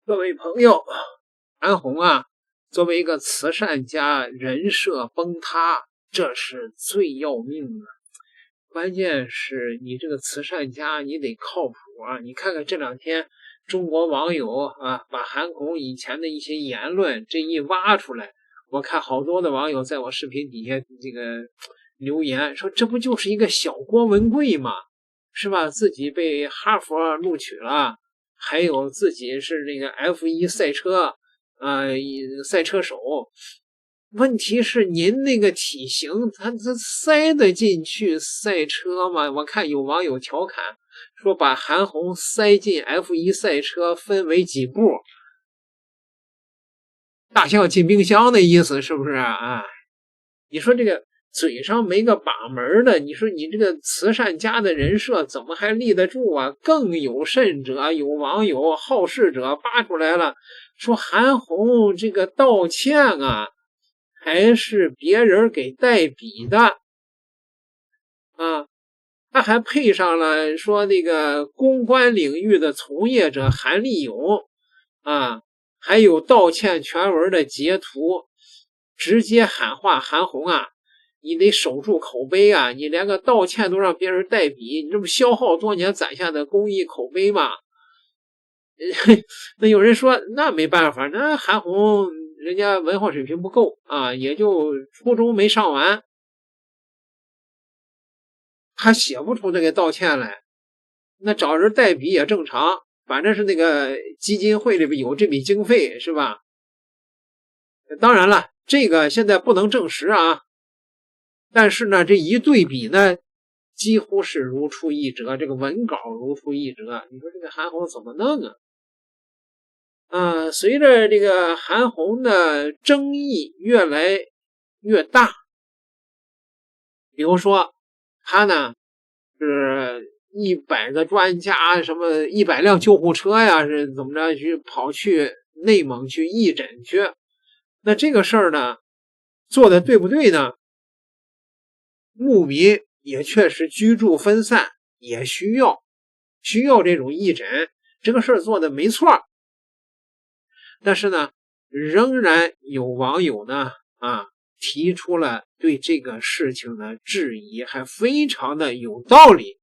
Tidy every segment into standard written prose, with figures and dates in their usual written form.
各位朋友，安红啊，作为一个慈善家，人设崩塌，这是最要命的。关键是你这个慈善家，你得靠谱啊！你看看这两天中国网友啊，把韩红以前的一些言论这一挖出来，我看好多的网友在我视频底下这个留言说，这不就是一个小郭文贵吗？是吧？自己被哈佛录取了。还有自己是这个 F1 赛车赛车手，问题是您那个体型，他塞得进去赛车吗？我看有网友调侃说，把韩红塞进 F1 赛车分为几步，大象进冰箱的意思是不是啊？你说这个嘴上没个把门的，你说你这个慈善家的人设怎么还立得住啊？更有甚者，有网友好事者扒出来了，说韩红这个道歉啊，还是别人给代笔的啊，他还配上了说那个公关领域的从业者韩立勇啊，还有道歉全文的截图，直接喊话韩红啊，你得守住口碑啊！你连个道歉都让别人代笔，你这不消耗多年攒下的公益口碑吗？那有人说，那没办法，那韩红人家文化水平不够啊，也就初中没上完，他写不出这个道歉来，那找人代笔也正常，反正是那个基金会里边有这笔经费，是吧？当然了，这个现在不能证实啊。但是呢，这一对比呢，几乎是如出一辙，这个文稿如出一辙。你说这个韩红怎么弄啊？随着这个韩红的争议越来越大，比如说他呢是100个专家，什么100辆救护车呀，是怎么着去跑去内蒙去义诊去？那这个事儿呢，做的对不对呢？牧民也确实居住分散，也需要这种义诊，这个事儿做的没错。但是呢，仍然有网友呢提出了对这个事情的质疑，还非常的有道理。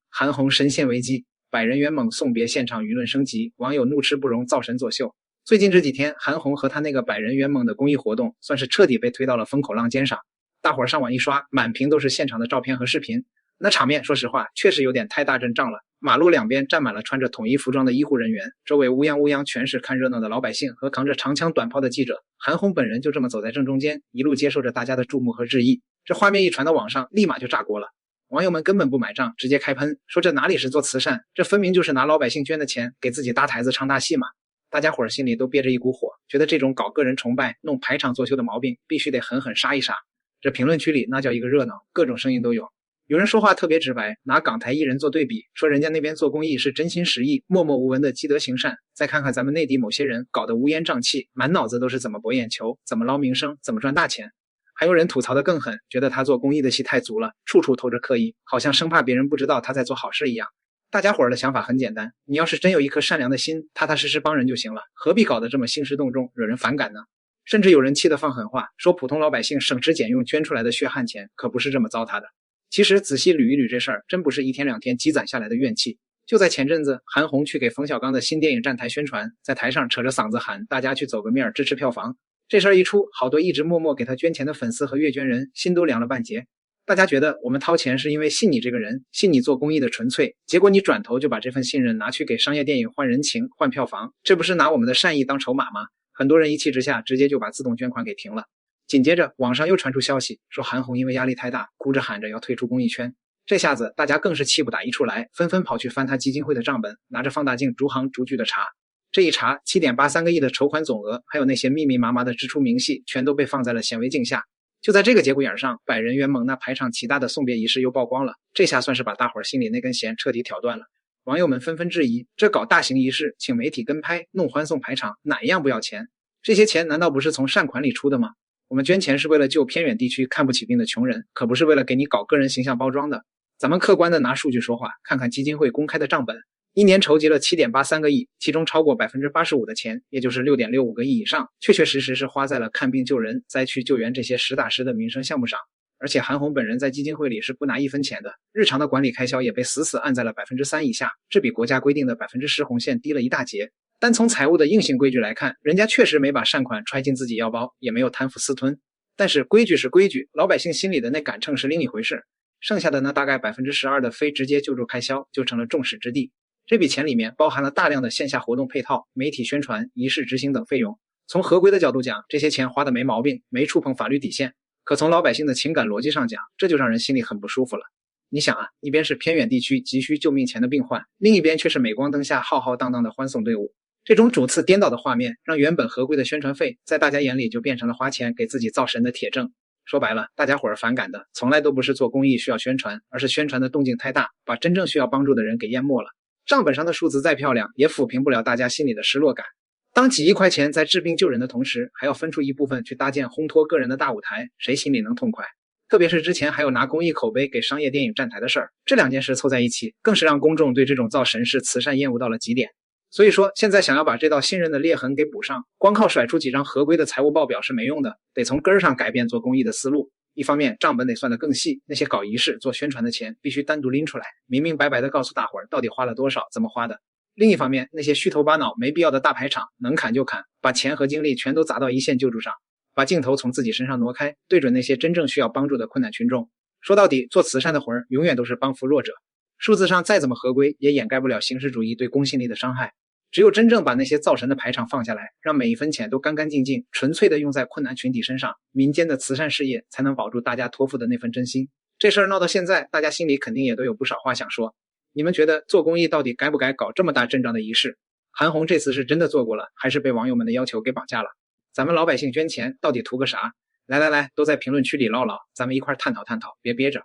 韩红深陷危机，百人圆梦送别现场舆论升级，网友怒斥不容造神作秀。最近这几天，韩红和他那个百人圆梦的公益活动算是彻底被推到了风口浪尖上。大伙儿上网一刷，满屏都是现场的照片和视频，那场面说实话确实有点太大阵仗了。马路两边站满了穿着统一服装的医护人员，周围乌泱乌泱全是看热闹的老百姓和扛着长枪短炮的记者。韩红本人就这么走在正中间，一路接受着大家的注目和质疑。这画面一传到网上，立马就炸锅了。网友们根本不买账，直接开喷，说这哪里是做慈善，这分明就是拿老百姓捐的钱给自己搭台子唱大戏嘛。大家伙儿心里都憋着一股火，觉得这种搞个人崇拜、弄排场作秀的毛病必须得狠狠杀一杀。这评论区里那叫一个热闹，各种声音都有。有人说话特别直白，拿港台艺人做对比，说人家那边做公益是真心实意、默默无闻的积德行善，再看看咱们内地某些人搞得乌烟瘴气，满脑子都是怎么博眼球、怎么捞名声、怎么赚大钱。还有人吐槽的更狠，觉得他做公益的戏太足了，处处透着刻意，好像生怕别人不知道他在做好事一样。大家伙儿的想法很简单，你要是真有一颗善良的心，踏踏实实帮人就行了，何必搞得这么兴师动众，惹人反感呢？甚至有人气得放狠话，说普通老百姓省吃俭用捐出来的血汗钱可不是这么糟蹋的。其实仔细捋一捋这事儿，真不是一天两天积攒下来的怨气。就在前阵子，韩红去给冯小刚的新电影站台宣传，在台上扯着嗓子喊大家去走个面支持票房。这事儿一出，好多一直默默给他捐钱的粉丝和月捐人心都凉了半截。大家觉得我们掏钱是因为信你这个人，信你做公益的纯粹，结果你转头就把这份信任拿去给商业电影换人情换票房，这不是拿我们的善意当筹码吗？很多人一气之下直接就把自动捐款给停了。紧接着网上又传出消息，说韩红因为压力太大，哭着喊着要退出公益圈。这下子大家更是气不打一处来，纷纷跑去翻他基金会的账本，拿着放大镜逐行逐句的查。这一查，7.83个亿的筹款总额，还有那些密密麻麻的支出明细，全都被放在了显微镜下。就在这个节骨眼上，百人圆梦那排场齐大的送别仪式又曝光了，这下算是把大伙儿心里那根弦彻底挑断了。网友们纷纷质疑，这搞大型仪式，请媒体跟拍，弄欢送排场，哪一样不要钱？这些钱难道不是从善款里出的吗？我们捐钱是为了救偏远地区看不起病的穷人，可不是为了给你搞个人形象包装的。咱们客观的拿数据说话，看看基金会公开的账本，一年筹集了 7.83 个亿，其中超过 85% 的钱，也就是 6.65 个亿以上，确确实实是花在了看病救人、灾区救援这些实打实的民生项目上。而且韩红本人在基金会里是不拿1分钱的，日常的管理开销也被死死按在了 3% 以下，这比国家规定的 10% 红线低了一大截。单从财务的硬性规矩来看，人家确实没把善款揣进自己腰包，也没有贪腐私吞。但是规矩是规矩，老百姓心里的那杆秤是另一回事。剩下的那大概 12% 的非直接救助开销就成了众矢之的。这笔钱里面包含了大量的线下活动配套、媒体宣传、仪式执行等费用。从合规的角度讲，这些钱花的没毛病，没触碰法律底线。可从老百姓的情感逻辑上讲，这就让人心里很不舒服了。你想啊，一边是偏远地区急需救命钱的病患，另一边却是镁光灯下浩浩荡荡的欢送队伍。这种主次颠倒的画面，让原本合规的宣传费在大家眼里就变成了花钱给自己造神的铁证。说白了，大家伙儿反感的从来都不是做公益需要宣传，而是宣传的动静太大，把真正需要帮助的人给淹没了。账本上的数字再漂亮，也抚平不了大家心里的失落感。当几亿块钱在治病救人的同时，还要分出一部分去搭建烘托个人的大舞台，谁心里能痛快？特别是之前还有拿公益口碑给商业电影站台的事儿，这两件事凑在一起，更是让公众对这种造神式慈善厌恶到了极点。所以说，现在想要把这道信任的裂痕给补上，光靠甩出几张合规的财务报表是没用的，得从根儿上改变做公益的思路。一方面，账本得算得更细，那些搞仪式、做宣传的钱必须单独拎出来，明明白白的告诉大伙儿到底花了多少，怎么花的。另一方面，那些虚头巴脑、没必要的大排场，能砍就砍，把钱和精力全都砸到一线救助上，把镜头从自己身上挪开，对准那些真正需要帮助的困难群众。说到底，做慈善的活儿永远都是帮扶弱者，数字上再怎么合规，也掩盖不了形式主义对公信力的伤害。只有真正把那些造神的排场放下来，让每一分钱都干干净净、纯粹的用在困难群体身上，民间的慈善事业才能保住大家托付的那份真心。这事儿闹到现在，大家心里肯定也都有不少话想说。你们觉得做公益到底该不该搞这么大阵仗的仪式？韩红这次是真的做过了，还是被网友们的要求给绑架了？咱们老百姓捐钱到底图个啥？来，都在评论区里唠唠，咱们一块探讨探讨，别憋着。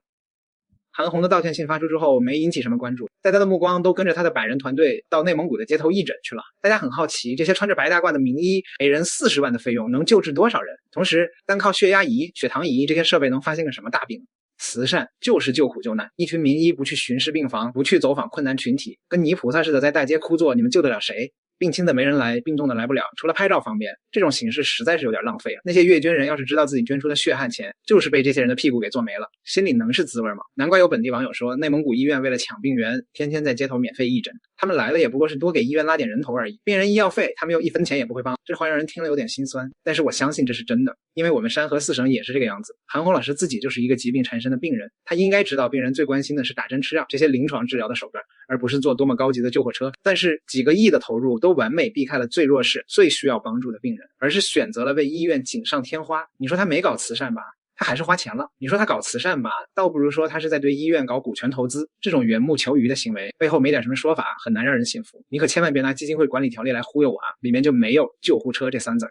韩红的道歉信发出之后没引起什么关注，大家的目光都跟着他的百人团队到内蒙古的街头义诊去了。大家很好奇，这些穿着白大褂的名医每人40万的费用能救治多少人？同时，单靠血压仪、血糖仪这些设备能发现个什么大病？慈善就是救苦救难，一群名医不去巡视病房，不去走访困难群体，跟泥菩萨似的在大街哭坐，你们救得了谁？病轻的没人来，病重的来不了，除了拍照方便，这种形式实在是有点浪费了。那些月捐人要是知道自己捐出的血汗钱就是被这些人的屁股给做没了，心里能是滋味吗？难怪有本地网友说，内蒙古医院为了抢病源，天天在街头免费义诊，他们来了也不过是多给医院拉点人头而已，病人医药费他们又1分钱也不会帮，这话让人听了有点心酸。但是我相信这是真的，因为我们山河4省也是这个样子。韩红老师自己就是一个疾病缠身的病人，他应该知道病人最关心的是打针吃药这些临床治疗的手段，而不是做多么高级的救火车。但是几个亿的投入都完美避开了最弱势、最需要帮助的病人，而是选择了为医院锦上添花。你说他没搞慈善吧，他还是花钱了；你说他搞慈善吧，倒不如说他是在对医院搞股权投资。这种缘木求鱼的行为背后没点什么说法，很难让人信服。你可千万别拿基金会管理条例来忽悠我啊，里面就没有救护车这3字。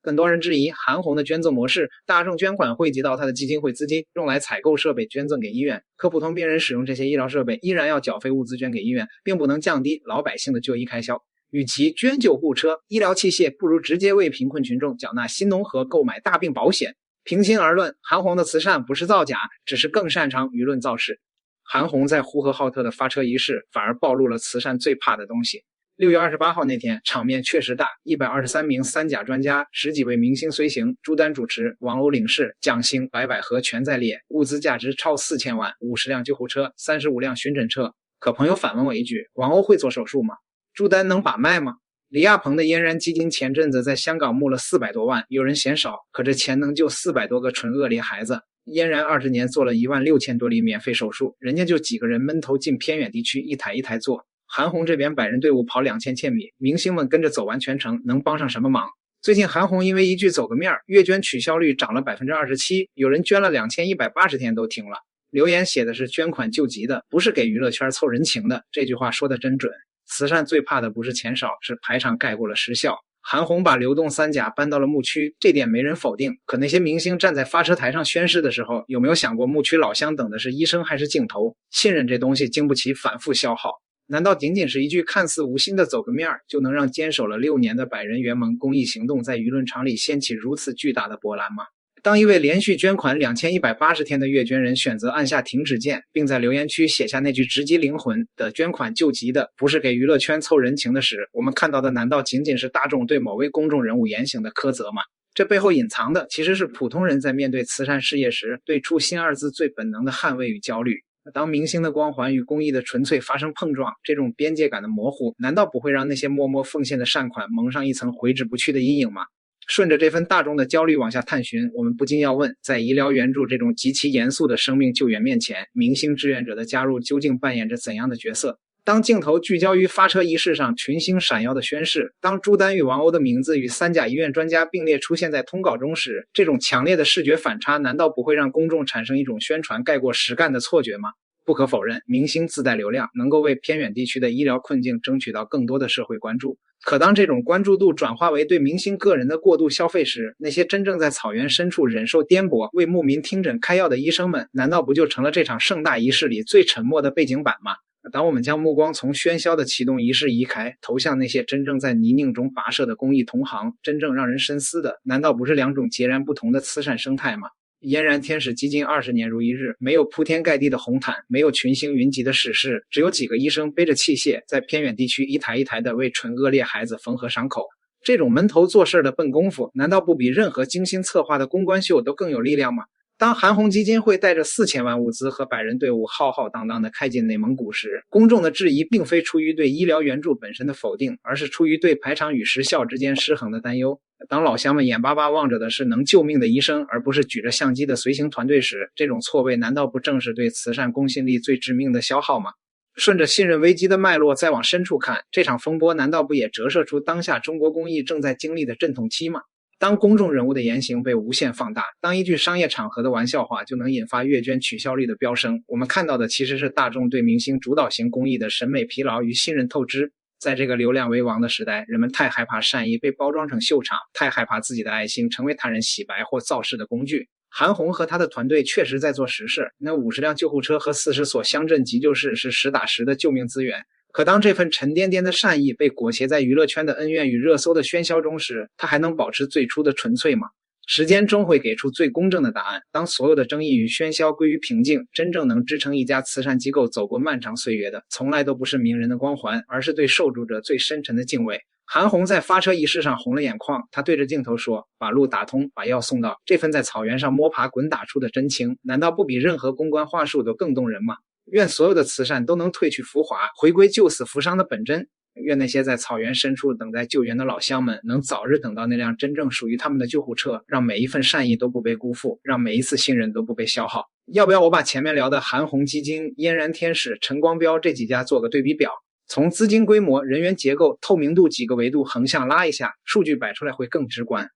更多人质疑韩红的捐赠模式，大众捐款汇集到他的基金会资金，用来采购设备捐赠给医院，可普通病人使用这些医疗设备依然要缴费物资捐给医院，并不能降低老百姓的就医开销。与其捐救护车、医疗器械，不如直接为贫困群众缴纳新农合购买大病保险。平心而论，韩红的慈善不是造假，只是更擅长舆论造势。韩红在呼和浩特的发车仪式反而暴露了慈善最怕的东西。6月28号那天，场面确实大，123名3甲专家，10几位明星随行，朱丹主持，王鸥领事，蒋星、白百合全在列，物资价值超4000万，50辆救护车，35辆巡诊车。可朋友反问我一句，王鸥会做手术吗？朱丹能把脉吗？李亚鹏的嫣然基金前阵子在香港募了400多万，有人嫌少，可这钱能救400多个纯恶劣孩子。嫣然20年做了16000多例免费手术，人家就几个人闷头进偏远地区，一台一台做。韩红这边百人队伍跑2000千米，明星们跟着走完全程，能帮上什么忙？最近韩红因为一句走个面，月捐取消率涨了 27%， 有人捐了2180天都停了。留言写的是捐款救急的，不是给娱乐圈凑人情的，这句话说的真准。慈善最怕的不是钱少，是排场盖过了时效。韩红把流动3甲搬到了牧区，这点没人否定。可那些明星站在发车台上宣誓的时候，有没有想过牧区老乡等的是医生还是镜头？信任这东西经不起反复消耗。难道仅仅是一句看似无心的走个面就能让坚守了6年的百人圆盟公益行动在舆论场里掀起如此巨大的波澜吗？当一位连续捐款2180天的阅捐人选择按下停止键，并在留言区写下那句直击灵魂的捐款救急的不是给娱乐圈凑人情的时，我们看到的难道仅仅是大众对某位公众人物言行的苛责吗？这背后隐藏的其实是普通人在面对慈善事业时对初心二字最本能的捍卫与焦虑。当明星的光环与公益的纯粹发生碰撞，这种边界感的模糊难道不会让那些默默奉献的善款蒙上一层挥之不去的阴影吗？顺着这份大众的焦虑往下探寻，我们不禁要问，在医疗援助这种极其严肃的生命救援面前，明星志愿者的加入究竟扮演着怎样的角色？当镜头聚焦于发车仪式上群星闪耀的宣誓，当朱丹与王鸥的名字与3甲医院专家并列出现在通稿中时，这种强烈的视觉反差难道不会让公众产生一种宣传盖过实干的错觉吗？不可否认，明星自带流量，能够为偏远地区的医疗困境争取到更多的社会关注。可当这种关注度转化为对明星个人的过度消费时，那些真正在草原深处忍受颠簸为牧民听诊开药的医生们，难道不就成了这场盛大仪式里最沉默的背景板吗？当我们将目光从喧嚣的启动仪式移开，投向那些真正在泥泞中跋涉的公益同行，真正让人深思的，难道不是两种截然不同的慈善生态吗？嫣然天使基金20年如一日，没有铺天盖地的红毯，没有群星云集的史诗，只有几个医生背着器械，在偏远地区一台一台的为蠢恶劣孩子缝合伤口。这种闷头做事的笨功夫，难道不比任何精心策划的公关秀都更有力量吗？当韩红基金会带着4000万物资和100人队伍浩浩荡荡地开进内蒙古时，公众的质疑并非出于对医疗援助本身的否定，而是出于对排场与实效之间失衡的担忧。当老乡们眼巴巴望着的是能救命的医生，而不是举着相机的随行团队时，这种错位难道不正是对慈善公信力最致命的消耗吗？顺着信任危机的脉络再往深处看，这场风波难道不也折射出当下中国公益正在经历的阵痛期吗？当公众人物的言行被无限放大，当一句商业场合的玩笑话就能引发阅捐取消率的飙升，我们看到的其实是大众对明星主导型公益的审美疲劳与信任透支。在这个流量为王的时代，人们太害怕善意被包装成秀场，太害怕自己的爱心成为他人洗白或造势的工具。韩红和他的团队确实在做实事，那50辆救护车和40所乡镇急救室是实打实的救命资源。可当这份沉甸甸的善意被裹挟在娱乐圈的恩怨与热搜的喧嚣中时，它还能保持最初的纯粹吗？时间终会给出最公正的答案。当所有的争议与喧嚣归于平静，真正能支撑一家慈善机构走过漫长岁月的，从来都不是名人的光环，而是对受助者最深沉的敬畏。韩红在发车仪式上红了眼眶，她对着镜头说：“把路打通，把药送到。”这份在草原上摸爬滚打出的真情，难道不比任何公关话术都更动人吗？愿所有的慈善都能褪去浮华，回归救死扶伤的本真。愿那些在草原深处等待救援的老乡们能早日等到那辆真正属于他们的救护车，让每一份善意都不被辜负，让每一次信任都不被消耗。要不要我把前面聊的韩红基金、嫣然天使、陈光标这几家做个对比表，从资金规模、人员结构、透明度几个维度横向拉一下，数据摆出来会更直观。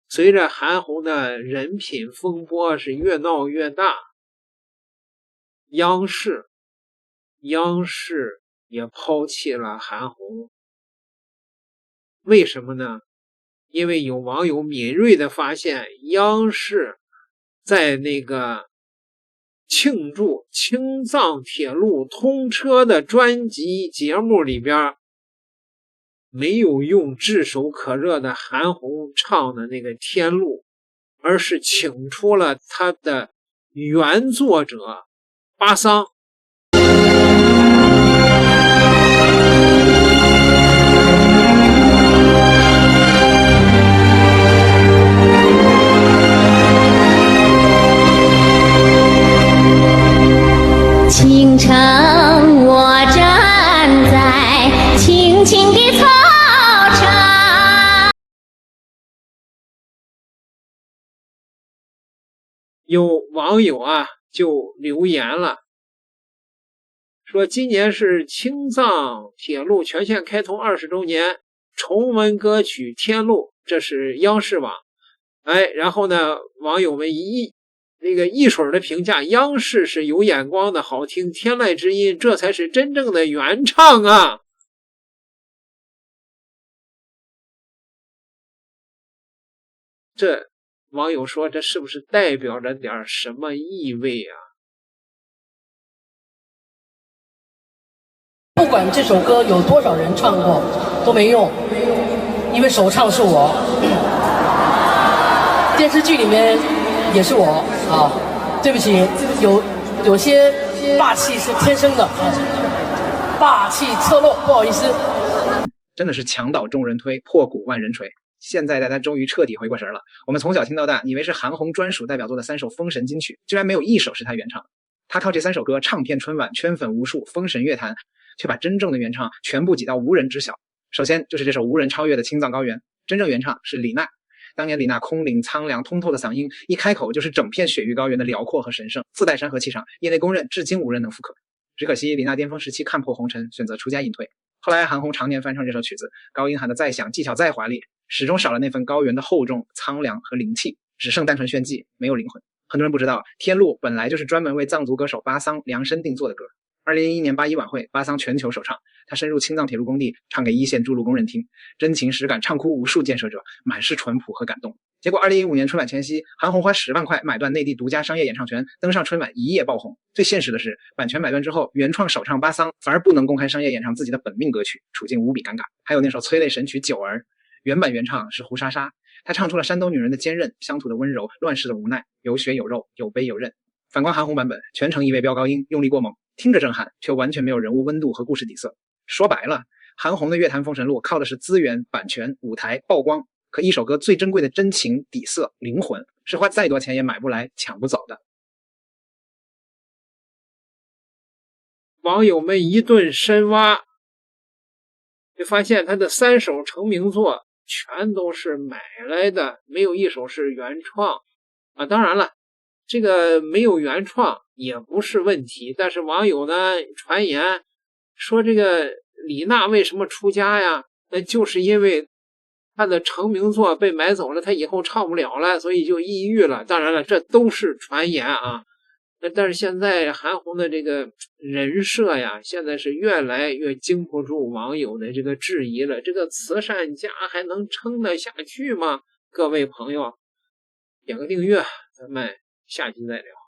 随着韩红的人品风波是越闹越大，央视也抛弃了韩红。为什么呢？因为有网友敏锐地发现，央视在那个庆祝青藏铁路通车的专辑节目里边，没有用炙手可热的韩红唱的那个《天路》，而是请出了他的原作者巴桑。清晨我站在青青的草场。有网友就留言了，说今年是青藏铁路全线开通20周年，重温歌曲《天路》，这是央视网。然后呢，网友们一水的评价，央视是有眼光的，好听，天籁之音，这才是真正的原唱啊！这网友说，这是不是代表着点什么意味啊？不管这首歌有多少人唱过都没用，因为首唱是我。电视剧里面也是我啊，对不起，有些霸气是天生的，霸气侧漏，不好意思。真的是墙倒众人推，破鼓万人锤。现在大家终于彻底回过神了。我们从小听到大，以为是韩红专属代表作的3首封神金曲，居然没有一首是他原唱。他靠这3首歌唱遍春晚，圈粉无数，封神乐坛，却把真正的原唱全部挤到无人知晓。首先就是这首无人超越的《青藏高原》，真正原唱是李娜。当年李娜空灵苍凉通透的嗓音，一开口就是整片雪域高原的辽阔和神圣，自带山河气场，业内公认至今无人能复刻。只可惜李娜巅峰时期看破红尘，选择出家隐退。后来韩红常年翻唱这首曲子，高音喊得再响，技巧再华丽，始终少了那份高原的厚重、苍凉和灵气，只剩单纯炫技，没有灵魂。很多人不知道，天路本来就是专门为藏族歌手巴桑量身定做的歌。2011年8·1晚会，巴桑全球首唱，他深入青藏铁路工地，唱给一线筑路工人听，真情实感唱哭无数建设者，满是淳朴和感动。结果2015年春晚前夕，韩红花10万块买断内地独家商业演唱权，登上春晚一夜爆红。最现实的是，版权买断之后，原创首唱巴桑反而不能公开商业演唱自己的本命歌曲，处境无比尴尬。还有那首催泪神曲《九儿》，原版原唱是胡莎莎，她唱出了山东女人的坚韧，乡土的温柔，乱世的无奈，有血有肉，有悲有韧。反观韩红版本，全程一味飙高音，用力过猛，听着震撼，却完全没有人物温度和故事底色。说白了，韩红的乐坛封神路靠的是资源、版权、舞台、曝光，可一首歌最珍贵的真情、底色、灵魂，是花再多钱也买不来、抢不走的。网友们一顿深挖，就发现他的3首成名作全都是买来的，没有一首是原创啊。当然了，这个没有原创也不是问题，但是网友呢传言说这个李娜为什么出家呀？那就是因为他的成名作被买走了，他以后唱不了了，所以就抑郁了。当然了，这都是传言啊。但是现在韩红的这个人设呀，现在是越来越经不住网友的这个质疑了。这个慈善家还能撑得下去吗？各位朋友，点个订阅，咱们下期再聊。